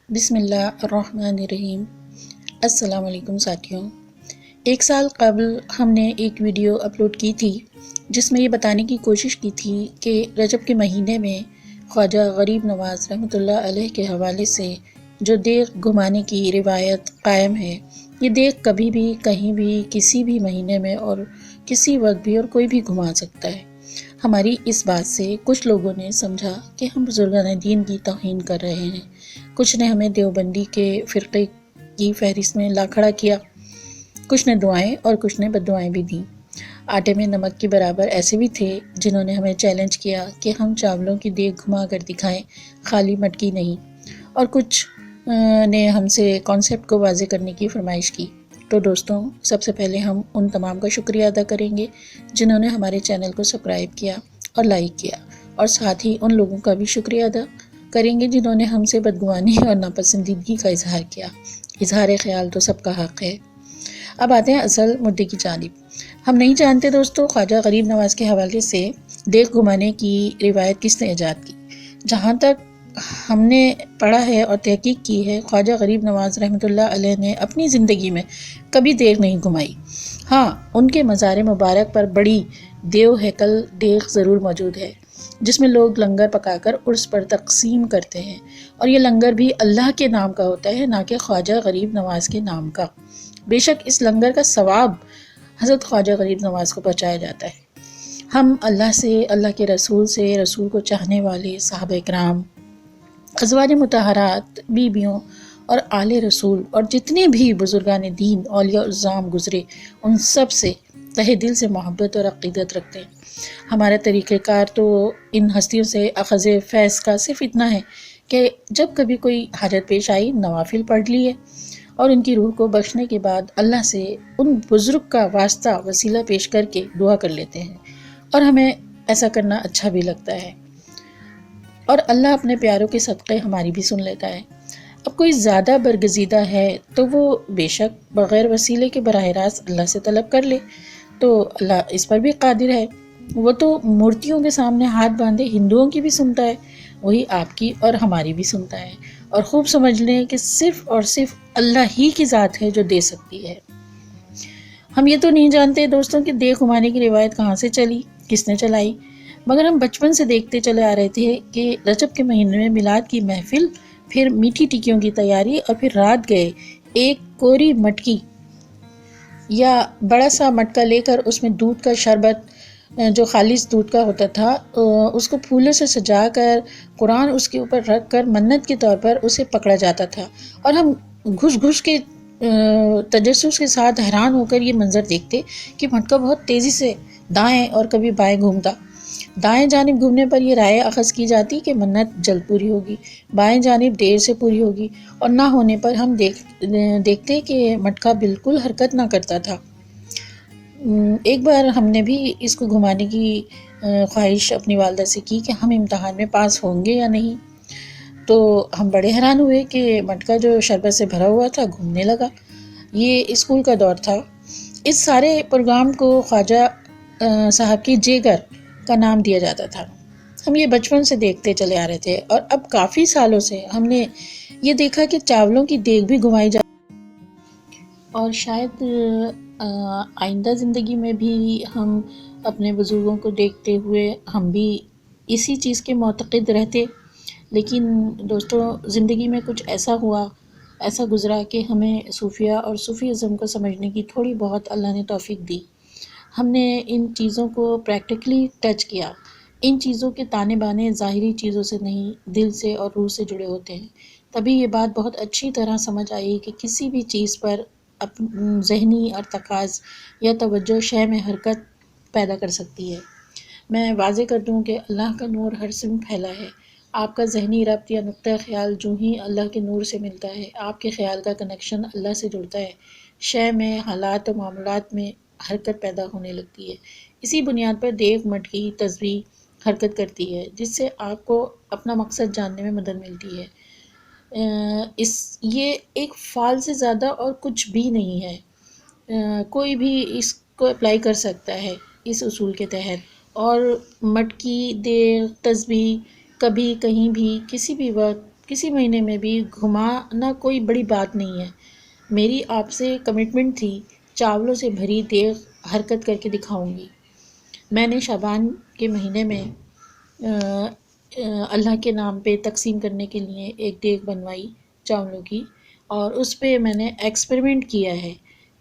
بسم اللہ الرحمن الرحیم۔ السلام علیکم ساتھیوں، 1 سال قبل ہم نے ایک ویڈیو اپلوڈ کی تھی جس میں یہ بتانے کی کوشش کی تھی کہ رجب کے مہینے میں خواجہ غریب نواز رحمۃ اللہ علیہ کے حوالے سے جو دیگ گھمانے کی روایت قائم ہے، یہ دیگ کبھی بھی کہیں بھی کسی بھی مہینے میں اور کسی وقت بھی اور کوئی بھی گھما سکتا ہے۔ ہماری اس بات سے کچھ لوگوں نے سمجھا کہ ہم بزرگان دین کی توہین کر رہے ہیں، کچھ نے ہمیں دیوبندی کے فرقے کی فہرست میں لا کھڑا کیا، کچھ نے دعائیں اور کچھ نے بددعائیں بھی دیں۔ آٹے میں نمک کے برابر ایسے بھی تھے جنہوں نے ہمیں چیلنج کیا کہ ہم چاولوں کی دیگ گھما کر دکھائیں، خالی مٹکی نہیں، اور کچھ نے ہم سے کانسیپٹ کو واضح کرنے کی فرمائش کی۔ تو دوستوں، سب سے پہلے ہم ان تمام کا شکریہ ادا کریں گے جنہوں نے ہمارے چینل کو سبسکرائب کیا اور لائک کیا، اور ساتھ ہی ان لوگوں کا بھی شکریہ ادا کریں گے جنہوں نے ہم سے بدگمانی اور ناپسندیدگی کا اظہار کیا۔ اظہار خیال تو سب کا حق ہے۔ اب آتے ہیں اصل مدعے کی جانب۔ ہم نہیں جانتے دوستو خواجہ غریب نواز کے حوالے سے دیگ گھمانے کی روایت کس نے ایجاد کی۔ جہاں تک ہم نے پڑھا ہے اور تحقیق کی ہے، خواجہ غریب نواز رحمۃ اللہ علیہ نے اپنی زندگی میں کبھی دیگ نہیں گھمائی۔ ہاں، ان کے مزار مبارک پر بڑی دیو ہیکل دیگ ضرور موجود ہے جس میں لوگ لنگر پکا کر عرس پر تقسیم کرتے ہیں، اور یہ لنگر بھی اللہ کے نام کا ہوتا ہے، نہ کہ خواجہ غریب نواز کے نام کا۔ بے شک اس لنگر کا ثواب حضرت خواجہ غریب نواز کو پہنچایا جاتا ہے۔ ہم اللہ سے، اللہ کے رسول سے، رسول کو چاہنے والے صحابہ کرام، ازواج مطہرات، بیویوں اور آل رسول اور جتنے بھی بزرگان دین، اولیاء الظام گزرے، ان سب سے تہ دل سے محبت اور عقیدت رکھتے ہیں۔ ہمارا طریقہ کار تو ان ہستیوں سے اخذ فیض کا صرف اتنا ہے کہ جب کبھی کوئی حاجت پیش آئی، نوافل پڑھ لیے اور ان کی روح کو بخشنے کے بعد اللہ سے ان بزرگ کا واسطہ وسیلہ پیش کر کے دعا کر لیتے ہیں، اور ہمیں ایسا کرنا اچھا بھی لگتا ہے، اور اللہ اپنے پیاروں کے صدقے ہماری بھی سن لیتا ہے۔ اب کوئی زیادہ برگزیدہ ہے تو وہ بے شک بغیر وسیلے کے براہ راست اللہ سے طلب کر لے، تو اللہ اس پر بھی قادر ہے۔ وہ تو مورتیوں کے سامنے ہاتھ باندھے ہندوؤں کی بھی سنتا ہے، وہی آپ کی اور ہماری بھی سنتا ہے، اور خوب سمجھ لیں کہ صرف اور صرف اللہ ہی کی ذات ہے جو دے سکتی ہے۔ ہم یہ تو نہیں جانتے دوستوں کہ دیگ گھمانے کی روایت کہاں سے چلی، کس نے چلائی، مگر ہم بچپن سے دیکھتے چلے آ رہے تھے کہ رجب کے مہینے میں میلاد کی محفل، پھر میٹھی ٹکیوں کی تیاری، اور پھر رات گئے ایک کوری مٹکی یا بڑا سا مٹکا لے کر اس میں دودھ کا شربت، جو خالص دودھ کا ہوتا تھا، اس کو پھولوں سے سجا کر قرآن اس کے اوپر رکھ کر منت کے طور پر اسے پکڑا جاتا تھا، اور ہم گھس گھس کے تجسس کے ساتھ حیران ہو کر یہ منظر دیکھتے کہ مٹکا بہت تیزی سے دائیں اور کبھی بائیں گھومتا۔ دائیں جانب گھومنے پر یہ رائے اخذ کی جاتی کہ منت جلد پوری ہوگی، بائیں جانب دیر سے پوری ہوگی، اور نہ ہونے پر ہم دیکھتے کہ مٹکا بالکل حرکت نہ کرتا تھا۔ ایک بار ہم نے بھی اس کو گھمانے کی خواہش اپنی والدہ سے کی کہ ہم امتحان میں پاس ہوں گے یا نہیں، تو ہم بڑے حیران ہوئے کہ مٹکا جو شربت سے بھرا ہوا تھا گھومنے لگا۔ یہ اسکول کا دور تھا۔ اس سارے پروگرام کو خواجہ صاحب کی جیگر کا نام دیا جاتا تھا۔ ہم یہ بچپن سے دیکھتے چلے آ رہے تھے، اور اب کافی سالوں سے ہم نے یہ دیکھا کہ چاولوں کی دیگ بھی گھمائی جاتی، اور شاید آئندہ زندگی میں بھی ہم اپنے بزرگوں کو دیکھتے ہوئے ہم بھی اسی چیز کے معتقد رہتے۔ لیکن دوستو، زندگی میں کچھ ایسا ہوا، ایسا گزرا کہ ہمیں صوفیہ اور صوفیزم کو سمجھنے کی تھوڑی بہت اللہ نے توفیق دی۔ ہم نے ان چیزوں کو پریکٹیکلی ٹچ کیا۔ ان چیزوں کے تانے بانے ظاہری چیزوں سے نہیں، دل سے اور روح سے جڑے ہوتے ہیں۔ تبھی یہ بات بہت اچھی طرح سمجھ آئی کہ کسی بھی چیز پر ذہنی ارتکاز یا توجہ شے میں حرکت پیدا کر سکتی ہے۔ میں واضح کر دوں کہ اللہ کا نور ہر سمت پھیلا ہے۔ آپ کا ذہنی ربط یا نقطہ خیال جو ہی اللہ کے نور سے ملتا ہے، آپ کے خیال کا کنیکشن اللہ سے جڑتا ہے، شے میں، حالات و معاملات میں حرکت پیدا ہونے لگتی ہے۔ اسی بنیاد پر دیگ، مٹکی، تسبیح حرکت کرتی ہے، جس سے آپ کو اپنا مقصد جاننے میں مدد ملتی ہے۔ یہ ایک فعل سے زیادہ اور کچھ بھی نہیں ہے۔ کوئی بھی اس کو اپلائی کر سکتا ہے اس اصول کے تحت، اور مٹکی، دیگ، تسبیح کبھی کہیں بھی کسی بھی وقت کسی مہینے میں بھی گھمانا کوئی بڑی بات نہیں ہے۔ میری آپ سے کمٹمنٹ تھی، چاولوں سے بھری دیگ حرکت کر کے دکھاؤں گی۔ میں نے شعبان کے مہینے میں اللہ کے نام پہ تقسیم کرنے کے لیے ایک دیگ بنوائی چاولوں کی، اور اس پہ میں نے ایکسپریمنٹ کیا ہے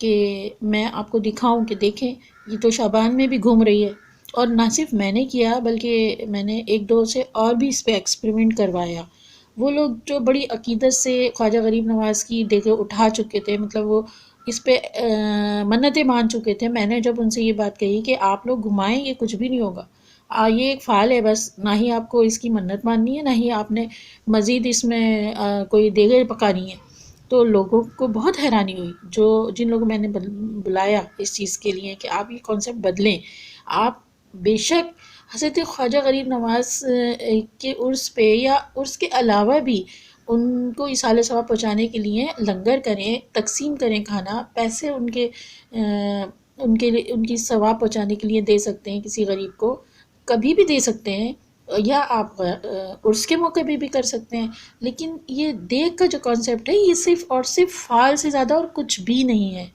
کہ میں آپ کو دکھاؤں کہ دیکھیں یہ تو شعبان میں بھی گھوم رہی ہے۔ اور نہ صرف میں نے کیا بلکہ میں نے ایک دو سے اور بھی اس پہ ایکسپریمنٹ کروایا۔ وہ لوگ جو بڑی عقیدت سے خواجہ غریب نواز کی دیگیں اٹھا چکے تھے، مطلب وہ اس پہ منتیں مان چکے تھے، میں نے جب ان سے یہ بات کہی کہ آپ لوگ گھمائیں، یہ کچھ بھی نہیں ہوگا، یہ ایک فعال ہے، بس نہ ہی آپ کو اس کی منت ماننی ہے، نہ ہی آپ نے مزید اس میں کوئی دیگیں پکانی ہے، تو لوگوں کو بہت حیرانی ہوئی۔ جن لوگوں میں نے بلایا اس چیز کے لیے کہ آپ یہ کانسیپٹ بدلیں، آپ بے شک حضرت خواجہ غریب نواز کے عرس پہ یا عرس کے علاوہ بھی ان کو ایصال ثواب پہنچانے کے لیے لنگر کریں، تقسیم کریں کھانا، پیسے ان کی ثواب پہنچانے کے لیے دے سکتے ہیں، کسی غریب کو کبھی بھی دے سکتے ہیں، یا آپ عرس کے موقع پہ بھی کر سکتے ہیں۔ لیکن یہ دیگ کا جو کانسیپٹ ہے یہ صرف اور صرف فعال سے زیادہ اور کچھ بھی نہیں ہے،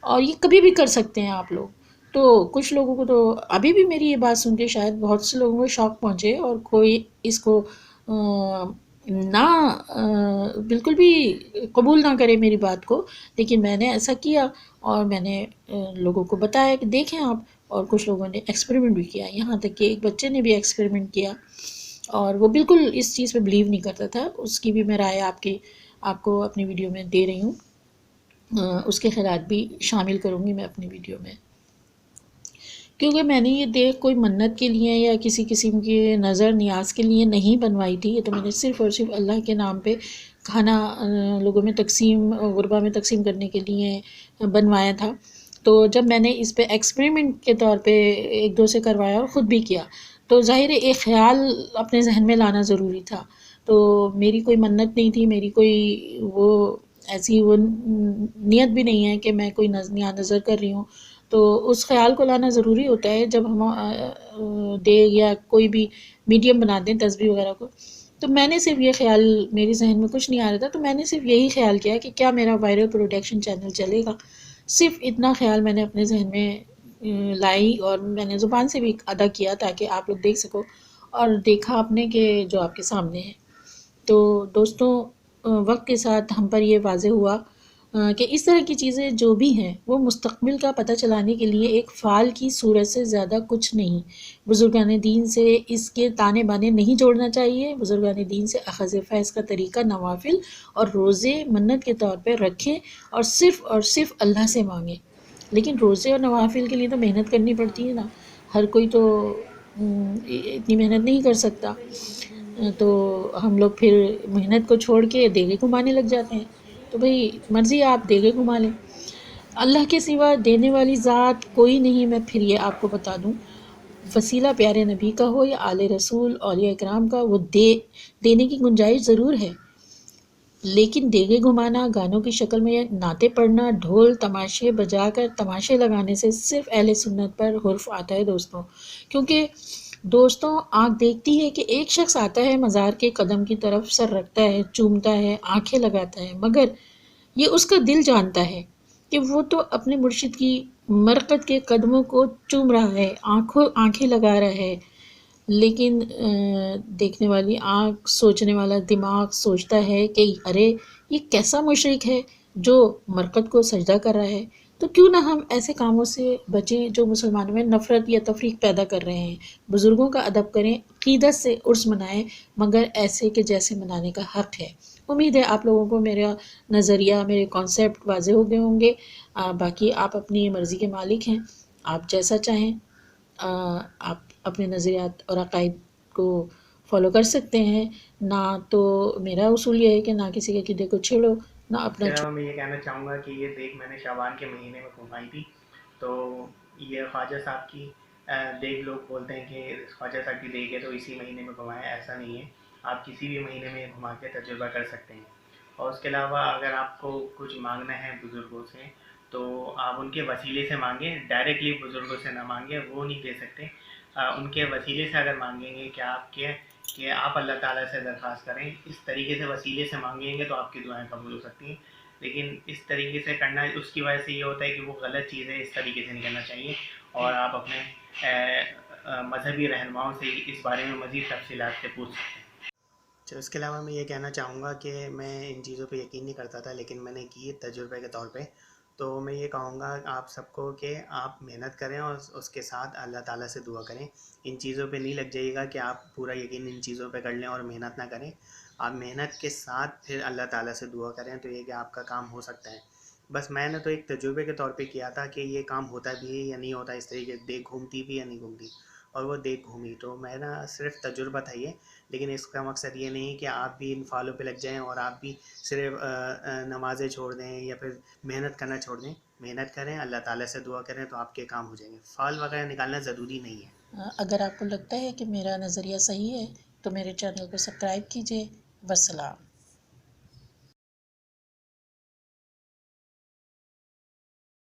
اور یہ کبھی بھی کر سکتے ہیں آپ لوگ۔ تو کچھ لوگوں کو تو ابھی بھی میری یہ بات سن کے شاید بہت سے لوگوں کو شوق پہنچے اور کوئی اس کو نہ بالکل بھی قبول نہ کرے میری بات کو، لیکن میں نے ایسا کیا اور میں نے لوگوں کو بتایا کہ دیکھیں آپ، اور کچھ لوگوں نے ایکسپریمنٹ بھی کیا، یہاں تک کہ ایک بچے نے بھی ایکسپریمنٹ کیا اور وہ بالکل اس چیز پہ بلیو نہیں کرتا تھا۔ اس کی بھی میں رائے آپ کو اپنی ویڈیو میں دے رہی ہوں، اس کے خیالات بھی شامل کروں گی میں اپنی ویڈیو میں، کیونکہ میں نے یہ دیکھ کوئی منت کے لیے یا کسی قسم کی نظر نیاز کے لیے نہیں بنوائی تھی، یہ تو میں نے صرف اور صرف اللہ کے نام پہ کھانا لوگوں میں تقسیم، غربا میں تقسیم کرنے کے لیے بنوایا تھا۔ تو جب میں نے اس پہ ایکسپریمنٹ کے طور پہ ایک دو سے کروایا اور خود بھی کیا، تو ظاہر ہے ایک خیال اپنے ذہن میں لانا ضروری تھا۔ تو میری کوئی منت نہیں تھی، میری کوئی وہ ایسی وہ نیت بھی نہیں ہے کہ میں کوئی نظر کر رہی ہوں، تو اس خیال کو لانا ضروری ہوتا ہے جب ہم دیگ یا کوئی بھی میڈیم بناتے ہیں تسبیح وغیرہ کو۔ تو میں نے صرف یہ خیال، میرے ذہن میں کچھ نہیں آ رہا تھا، تو میں نے صرف یہی خیال کیا کہ کیا میرا وائرل پروڈکشن چینل چلے گا، صرف اتنا خیال میں نے اپنے ذہن میں لائی، اور میں نے زبان سے بھی ادا کیا تاکہ آپ لوگ دیکھ سکو، اور دیکھا آپ نے کہ جو آپ کے سامنے ہے۔ تو دوستوں، وقت کے ساتھ ہم پر یہ واضح ہوا کہ اس طرح کی چیزیں جو بھی ہیں وہ مستقبل کا پتہ چلانے کے لیے ایک فعال کی صورت سے زیادہ کچھ نہیں۔ بزرگان دین سے اس کے تانے بانے نہیں جوڑنا چاہیے، بزرگان دین سے اخذ فیض کا طریقہ نوافل اور روزے منت کے طور پہ رکھیں اور صرف اللہ سے مانگیں۔ لیکن روزے اور نوافل کے لیے تو محنت کرنی پڑتی ہے نا، ہر کوئی تو اتنی محنت نہیں کر سکتا، تو ہم لوگ پھر محنت کو چھوڑ کے دیگیں گھمانے لگ جاتے ہیں۔ تو بھئی مرضی ہے، آپ دیگیں گھما لیں، اللہ کے سوا دینے والی ذات کوئی نہیں۔ میں پھر یہ آپ کو بتا دوں، وسیلہ پیارے نبی کا ہو یا آل رسول اولیاء اکرام کا، وہ دینے کی گنجائش ضرور ہے، لیکن دیگیں گھمانا، گانوں کی شکل میں نعتیں پڑھنا، ڈھول تماشے بجا کر تماشے لگانے سے صرف اہل سنت پر حرف آتا ہے دوستوں۔ کیونکہ دوستوں، آنکھ دیکھتی ہے کہ ایک شخص آتا ہے مزار کے قدم کی طرف، سر رکھتا ہے، چومتا ہے، آنکھیں لگاتا ہے، مگر یہ اس کا دل جانتا ہے کہ وہ تو اپنے مرشد کی مرقد کے قدموں کو چوم رہا ہے، آنکھیں لگا رہا ہے، لیکن دیکھنے والی آنکھ، سوچنے والا دماغ سوچتا ہے کہ ارے یہ کیسا مشرک ہے جو مرقد کو سجدہ کر رہا ہے۔ تو کیوں نہ ہم ایسے کاموں سے بچیں جو مسلمانوں میں نفرت یا تفریق پیدا کر رہے ہیں، بزرگوں کا ادب کریں، عقیدت سے عرس منائیں، مگر ایسے کہ جیسے منانے کا حق ہے۔ امید ہے آپ لوگوں کو میرا نظریہ، میرے کانسیپٹ واضح ہو گئے ہوں گے۔ باقی آپ اپنی مرضی کے مالک ہیں، آپ جیسا چاہیں آپ اپنے نظریات اور عقائد کو فالو کر سکتے ہیں، نہ تو میرا اصول یہ ہے کہ نہ کسی کے عقیدے کو چھیڑو، نہ اپنا میں یہ کہنا چاہوں گا کہ یہ دیگ میں نے شعبان کے مہینے میں گھمائی تھی، تو یہ خواجہ صاحب کی دیگ، لوگ بولتے ہیں کہ خواجہ صاحب کی دیگ ہے تو اسی مہینے میں گھمائیں، ایسا نہیں ہے، آپ کسی بھی مہینے میں گھما کے تجربہ کر سکتے ہیں۔ اور اس کے علاوہ اگر آپ کو کچھ مانگنا ہے بزرگوں سے تو آپ ان کے وسیلے سے مانگیں، ڈائریکٹلی بزرگوں سے نہ مانگیں، وہ نہیں دے سکتے۔ ان کے وسیلے سے اگر مانگیں گے کہ آپ کے کہ آپ اللہ تعالیٰ سے درخواست کریں، اس طریقے سے وسیلے سے مانگیں گے تو آپ کی دعائیں قبول ہو سکتی ہیں، لیکن اس طریقے سے کرنا اس کی وجہ سے یہ ہوتا ہے کہ وہ غلط چیز ہے، اس طریقے سے نہیں کرنا چاہیے، اور آپ اپنے مذہبی رہنماؤں سے اس بارے میں مزید تفصیلات سے پوچھ سکتے ہیں۔ چلو اس کے علاوہ میں یہ کہنا چاہوں گا کہ میں ان چیزوں پہ یقین نہیں کرتا تھا، لیکن میں نے کی تجربے کے طور پہ، تو میں یہ کہوں گا آپ سب کو کہ آپ محنت کریں اور اس کے ساتھ اللہ تعالیٰ سے دعا کریں۔ ان چیزوں پہ نہیں لگ جائے گا کہ آپ پورا یقین ان چیزوں پہ کر لیں اور محنت نہ کریں، آپ محنت کے ساتھ پھر اللہ تعالیٰ سے دعا کریں تو یہ کہ آپ کا کام ہو سکتا ہے۔ بس میں نے تو ایک تجربے کے طور پہ کیا تھا کہ یہ کام ہوتا بھی ہے یا نہیں ہوتا، اس طریقے سے دیکھ گھومتی بھی یا نہیں گھومتی، اور وہ دیکھ گھومی، تو میرا صرف تجربہ تھا یہ، لیکن اس کا مقصد یہ نہیں کہ آپ بھی ان فالوں پہ لگ جائیں اور آپ بھی صرف نمازیں چھوڑ دیں یا پھر محنت کرنا چھوڑ دیں۔ محنت کریں، اللہ تعالیٰ سے دعا کریں تو آپ کے کام ہو جائیں گے، فال وغیرہ نکالنا ضروری نہیں ہے۔ اگر آپ کو لگتا ہے کہ میرا نظریہ صحیح ہے تو میرے چینل کو سبسکرائب کیجیے۔ والسلام۔